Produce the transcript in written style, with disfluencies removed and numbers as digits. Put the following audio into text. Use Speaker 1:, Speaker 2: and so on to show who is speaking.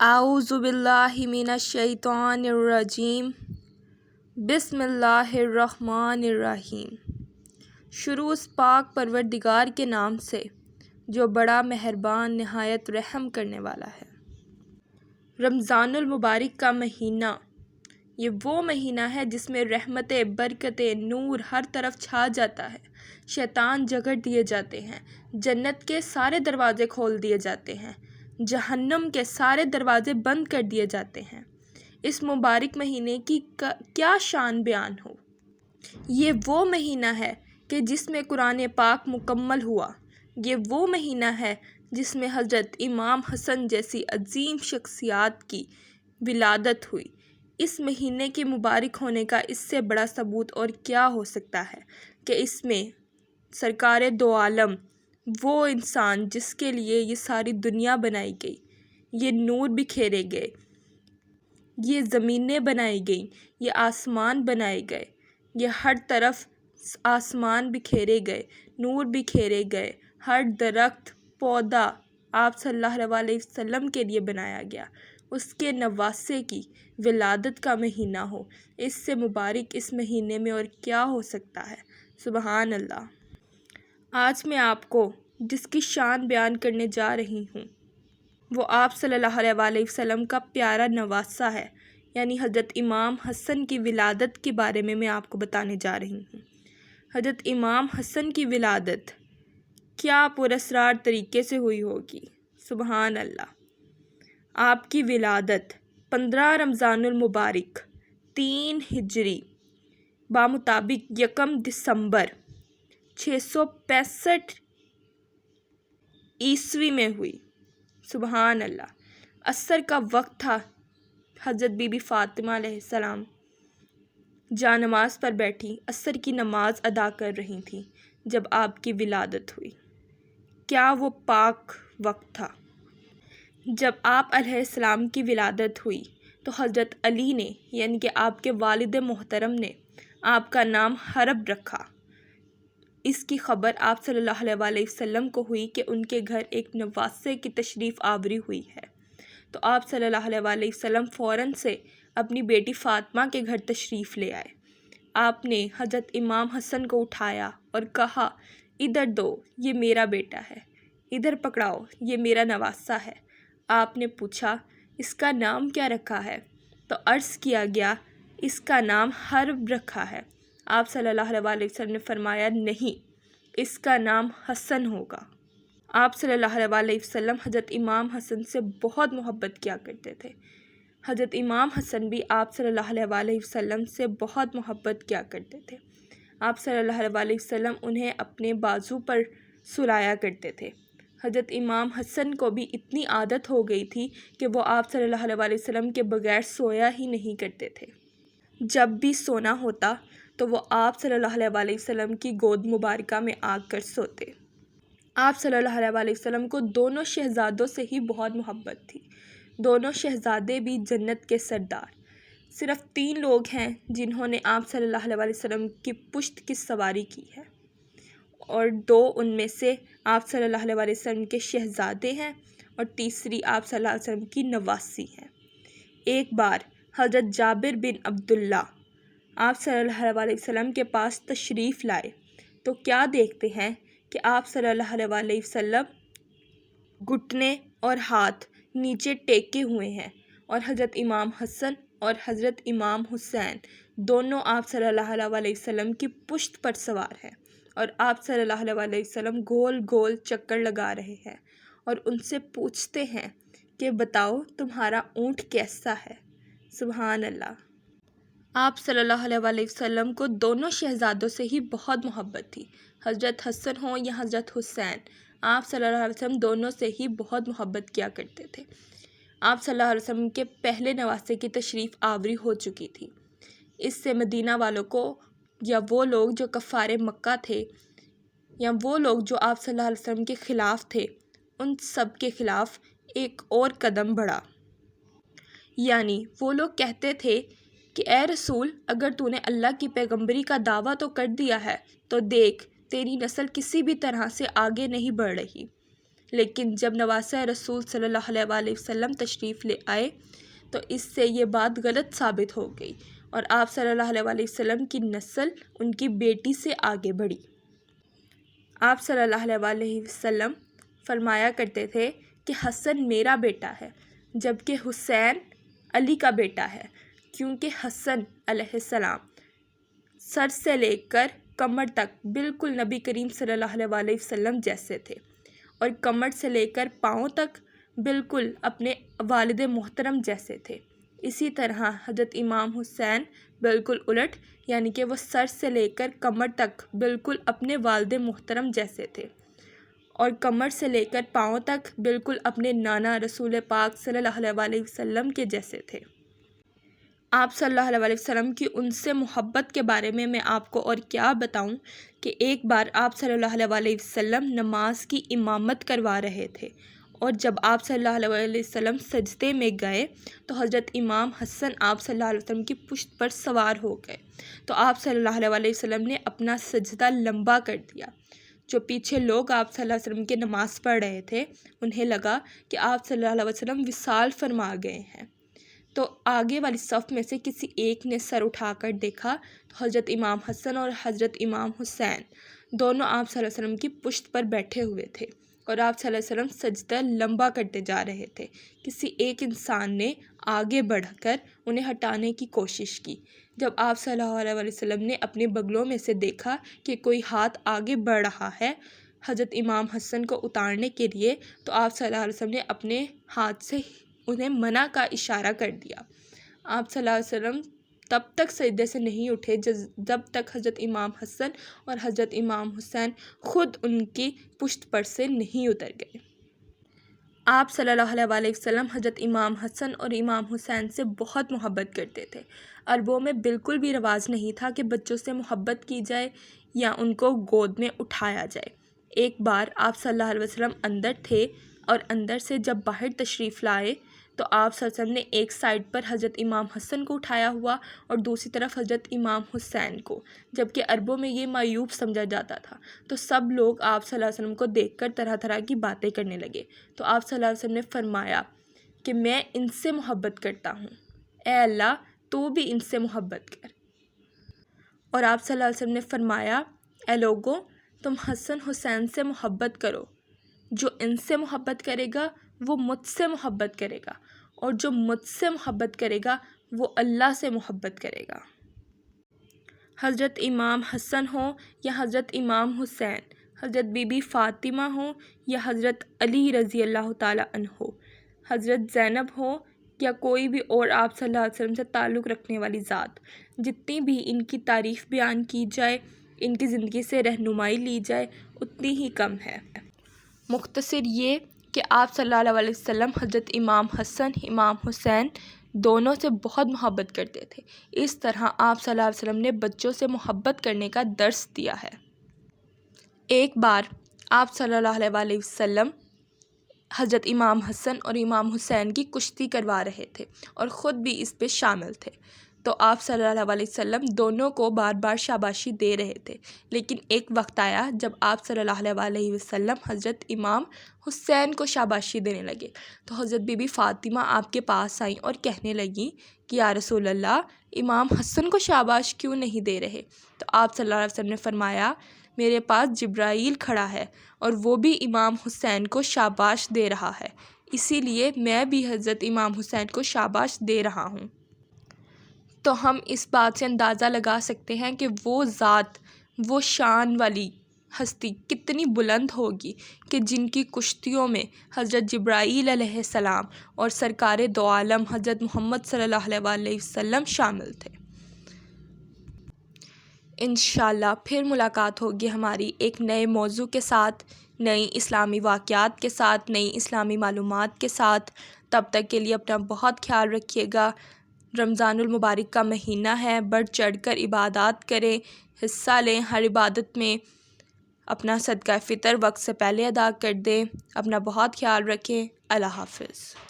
Speaker 1: اعوذ باللہ من الشیطان الرجیم بسم اللہ الرحمن الرحیم۔ شروع اس پاک پروردگار کے نام سے جو بڑا مہربان نہایت رحم کرنے والا ہے۔ رمضان المبارک کا مہینہ یہ وہ مہینہ ہے جس میں رحمتیں، برکتیں، نور ہر طرف چھا جاتا ہے، شیطان جگڑ دیے جاتے ہیں، جنت کے سارے دروازے کھول دیے جاتے ہیں، جہنم کے سارے دروازے بند کر دیے جاتے ہیں۔ اس مبارک مہینے کی کیا شان بیان ہو۔ یہ وہ مہینہ ہے کہ جس میں قرآن پاک مکمل ہوا۔ یہ وہ مہینہ ہے جس میں حضرت امام حسن جیسی عظیم شخصیات کی ولادت ہوئی۔ اس مہینے کے مبارک ہونے کا اس سے بڑا ثبوت اور کیا ہو سکتا ہے کہ اس میں سرکار دو عالم، وہ انسان جس کے لیے یہ ساری دنیا بنائی گئی، یہ نور بکھیرے گئے، یہ زمینیں بنائی گئیں، یہ آسمان بنائے گئے، یہ ہر طرف آسمان بکھیرے گئے، نور بکھیرے گئے، ہر درخت پودا آپ صلی اللہ علیہ وسلم کے لیے بنایا گیا۔ اس کے نواسے کی ولادت کا مہینہ ہو، اس سے مبارک اس مہینے میں اور کیا ہو سکتا ہے۔ سبحان اللہ۔ آج میں آپ کو جس کی شان بیان کرنے جا رہی ہوں وہ آپ صلی اللہ علیہ وسلم کا پیارا نواسہ ہے، یعنی حضرت امام حسن کی ولادت کے بارے میں آپ کو بتانے جا رہی ہوں۔ حضرت امام حسن کی ولادت کیا پراسرار طریقے سے ہوئی ہوگی۔ سبحان اللہ۔ آپ کی ولادت 15 رمضان المبارک 3 ہجری بمطابق 1 دسمبر 665 عیسوی میں ہوئی۔ سبحان اللہ۔ عصر کا وقت تھا۔ حضرت بی بی فاطمہ علیہ السلام جا نماز پر بیٹھی عصر کی نماز ادا کر رہی تھیں جب آپ کی ولادت ہوئی۔ کیا وہ پاک وقت تھا۔ جب آپ علیہ السلام کی ولادت ہوئی تو حضرت علی نے یعنی کہ آپ کے والد محترم نے آپ کا نام حرب رکھا۔ اس کی خبر آپ صلی اللہ علیہ وسلم کو ہوئی کہ ان کے گھر ایک نواسے کی تشریف آوری ہوئی ہے، تو آپ صلی اللہ علیہ وسلم فوراً سے اپنی بیٹی فاطمہ کے گھر تشریف لے آئے۔ آپ نے حضرت امام حسن کو اٹھایا اور کہا، ادھر دو، یہ میرا بیٹا ہے، ادھر پکڑاؤ، یہ میرا نواسہ ہے۔ آپ نے پوچھا، اس کا نام کیا رکھا ہے؟ تو عرض کیا گیا، اس کا نام حرب رکھا ہے۔ آپ صلی اللہ علیہ وسلم نے فرمایا، نہیں، اس کا نام حسن ہوگا۔ آپ صلی اللہ علیہ وسلم حضرت امام حسن سے بہت محبت کیا کرتے تھے۔ حضرت امام حسن بھی آپ صلی اللہ علیہ وسلم سے بہت محبت کیا کرتے تھے۔ آپ صلی اللہ علیہ وسلم انہیں اپنے بازو پر سلایا کرتے تھے۔ حضرت امام حسن کو بھی اتنی عادت ہو گئی تھی کہ وہ آپ صلی اللہ علیہ وسلم کے بغیر سویا ہی نہیں کرتے تھے۔ جب بھی سونا ہوتا تو وہ آپ صلی اللہ علیہ وسلم کی گود مبارکہ میں آ کر سوتے۔ آپ صلی اللہ علیہ وسلم کو دونوں شہزادوں سے ہی بہت محبت تھی۔ دونوں شہزادے بھی جنت کے سردار۔ صرف 3 لوگ ہیں جنہوں نے آپ صلی اللہ علیہ وسلم کی پشت کی سواری کی ہے، اور 2 ان میں سے آپ صلی اللہ علیہ وسلم کے شہزادے ہیں اور تیسری آپ صلی اللہ علیہ وسلم کی نواسی ہے۔ ایک بار حضرت جابر بن عبداللہ آپ صلی اللہ علیہ وسلم کے پاس تشریف لائے تو کیا دیکھتے ہیں کہ آپ صلی اللہ علیہ وسلم گھٹنے اور ہاتھ نیچے ٹیکے ہوئے ہیں، اور حضرت امام حسن اور حضرت امام حسین دونوں آپ صلی اللہ علیہ وسلم کی پشت پر سوار ہیں، اور آپ صلی اللہ علیہ وسلم گول گول چکر لگا رہے ہیں اور ان سے پوچھتے ہیں کہ بتاؤ تمہارا اونٹ کیسا ہے۔ سبحان اللہ۔ آپ صلی اللہ علیہ وسلم کو دونوں شہزادوں سے ہی بہت محبت تھی۔ حضرت حسن ہوں یا حضرت حسین، آپ صلی اللہ علیہ وسلم دونوں سے ہی بہت محبت کیا کرتے تھے۔ آپ صلی اللہ علیہ وسلم کے پہلے نواسے کی تشریف آوری ہو چکی تھی۔ اس سے مدینہ والوں کو، یا وہ لوگ جو کفار مکہ تھے، یا وہ لوگ جو آپ صلی اللہ علیہ وسلم کے خلاف تھے، ان سب کے خلاف ایک اور قدم بڑھا۔ یعنی وہ لوگ کہتے تھے کہ اے رسول، اگر تو نے اللہ کی پیغمبری کا دعویٰ تو کر دیا ہے تو دیکھ تیری نسل کسی بھی طرح سے آگے نہیں بڑھ رہی، لیکن جب نواسہ رسول صلی اللہ علیہ وآلہ وسلم تشریف لے آئے تو اس سے یہ بات غلط ثابت ہو گئی اور آپ صلی اللہ علیہ وآلہ وسلم کی نسل ان کی بیٹی سے آگے بڑھی۔ آپ صلی اللہ علیہ وآلہ وسلم فرمایا کرتے تھے کہ حسن میرا بیٹا ہے جبکہ حسین علی کا بیٹا ہے، کیونکہ حسن علیہ السلام سر سے لے کر کمر تک بالکل نبی کریم صلی اللہ علیہ وآلہ وسلم جیسے تھے، اور کمر سے لے کر پاؤں تک بالکل اپنے والد محترم جیسے تھے۔ اسی طرح حضرت امام حسین بالکل الٹ، یعنی کہ وہ سر سے لے کر کمر تک بالکل اپنے والد محترم جیسے تھے، اور کمر سے لے کر پاؤں تک بالکل اپنے نانا رسول پاک صلی اللہ علیہ وآلہ وسلم کے جیسے تھے۔ آپ صلی اللہ علیہ وآلہ وسلم کی ان سے محبت کے بارے میں آپ کو اور کیا بتاؤں کہ ایک بار آپ صلی اللہ علیہ وآلہ وسلم نماز کی امامت کروا رہے تھے، اور جب آپ صلی اللہ علیہ وآلہ وسلم سجدے میں گئے تو حضرت امام حسن آپ صلی اللہ علیہ وسلم کی پشت پر سوار ہو گئے، تو آپ صلی اللہ علیہ وآلہ وسلم نے اپنا سجدہ لمبا کر دیا۔ جو پیچھے لوگ آپ صلی اللہ علیہ وسلم کی نماز پڑھ رہے تھے انہیں لگا کہ آپ صلی اللہ علیہ وسلم وصال فرما گئے ہیں، تو آگے والی صف میں سے کسی ایک نے سر اٹھا کر دیکھا تو حضرت امام حسن اور حضرت امام حسین دونوں آپ صلی اللہ علیہ وسلم کی پشت پر بیٹھے ہوئے تھے، اور آپ صلی اللہ علیہ وسلم سجدہ لمبا کرتے جا رہے تھے۔ کسی ایک انسان نے آگے بڑھ کر انہیں ہٹانے کی کوشش کی۔ جب آپ صلی اللہ علیہ وسلم نے اپنے بغلوں میں سے دیکھا کہ کوئی ہاتھ آگے بڑھ رہا ہے حضرت امام حسن کو اتارنے کے لیے، تو آپ صلی اللہ علیہ وسلم نے اپنے ہاتھ سے انہیں منع کا اشارہ کر دیا۔ آپ صلی اللہ علیہ وسلم تب تک سجدے سے نہیں اٹھے جب تک حضرت امام حسن اور حضرت امام حسین خود ان کی پشت پر سے نہیں اتر گئے۔ آپ صلی اللہ علیہ وآلہ وسلم حضرت امام حسن اور امام حسین سے بہت محبت کرتے تھے۔ عربوں میں بالکل بھی رواج نہیں تھا کہ بچوں سے محبت کی جائے یا ان کو گود میں اٹھایا جائے۔ ایک بار آپ صلی اللہ علیہ وسلم اندر تھے، اور اندر سے جب باہر تشریف لائے تو آپ صلی اللہ علیہ وسلم نے ایک سائڈ پر حضرت امام حسن کو اٹھایا ہوا اور دوسری طرف حضرت امام حسین کو، جبکہ عربوں میں یہ معیوب سمجھا جاتا تھا، تو سب لوگ آپ صلی اللہ علیہ وسلم کو دیکھ کر طرح طرح کی باتیں کرنے لگے۔ تو آپ صلی اللہ علیہ وسلم نے فرمایا کہ میں ان سے محبت کرتا ہوں، اے اللہ تو بھی ان سے محبت کر۔ اور آپ صلی اللہ علیہ وسلم نے فرمایا اے لوگوں، تم حسن حسین سے محبت کرو، جو ان سے محبت کرے گا وہ مجھ سے محبت کرے گا، اور جو مجھ سے محبت کرے گا وہ اللہ سے محبت کرے گا۔ حضرت امام حسن ہوں یا حضرت امام حسین، حضرت بی بی فاطمہ ہوں یا حضرت علی رضی اللہ تعالیٰ عنہ، حضرت زینب ہوں یا کوئی بھی اور آپ صلی اللہ علیہ وسلم سے تعلق رکھنے والی ذات، جتنی بھی ان کی تعریف بیان کی جائے، ان کی زندگی سے رہنمائی لی جائے، اتنی ہی کم ہے۔ مختصر یہ کہ آپ صلی اللہ علیہ وسلم حضرت امام حسن امام حسین دونوں سے بہت محبت کرتے تھے۔ اس طرح آپ صلی اللہ علیہ وسلم نے بچوں سے محبت کرنے کا درس دیا ہے۔ ایک بار آپ صلی اللہ علیہ وسلم حضرت امام حسن اور امام حسین کی کشتی کروا رہے تھے اور خود بھی اس پہ شامل تھے، تو آپ صلی اللہ علیہ وسلم دونوں کو بار بار شاباشی دے رہے تھے، لیکن ایک وقت آیا جب آپ صلی اللہ علیہ وسلم حضرت امام حسین کو شاباشی دینے لگے، تو حضرت بی بی فاطمہ آپ کے پاس آئیں اور کہنے لگیں کہ یا رسول اللہ، امام حسن کو شاباش کیوں نہیں دے رہے؟ تو آپ صلی اللہ علیہ وسلم نے فرمایا میرے پاس جبرائیل کھڑا ہے اور وہ بھی امام حسین کو شاباش دے رہا ہے، اسی لیے میں بھی حضرت امام حسین کو شاباش دے رہا ہوں۔ تو ہم اس بات سے اندازہ لگا سکتے ہیں کہ وہ ذات، وہ شان والی ہستی کتنی بلند ہوگی کہ جن کی کشتیوں میں حضرت جبرائیل علیہ السلام اور سرکار دو عالم حضرت محمد صلی اللہ علیہ وسلم شامل تھے۔ انشاءاللہ پھر ملاقات ہوگی ہماری ایک نئے موضوع کے ساتھ، نئی اسلامی واقعات کے ساتھ، نئی اسلامی معلومات کے ساتھ۔ تب تک کے لیے اپنا بہت خیال رکھیے گا۔ رمضان المبارک کا مہینہ ہے، بڑھ چڑھ کر عبادات کریں، حصہ لیں ہر عبادت میں، اپنا صدقہ فطر وقت سے پہلے ادا کر دیں۔ اپنا بہت خیال رکھیں۔ اللہ حافظ۔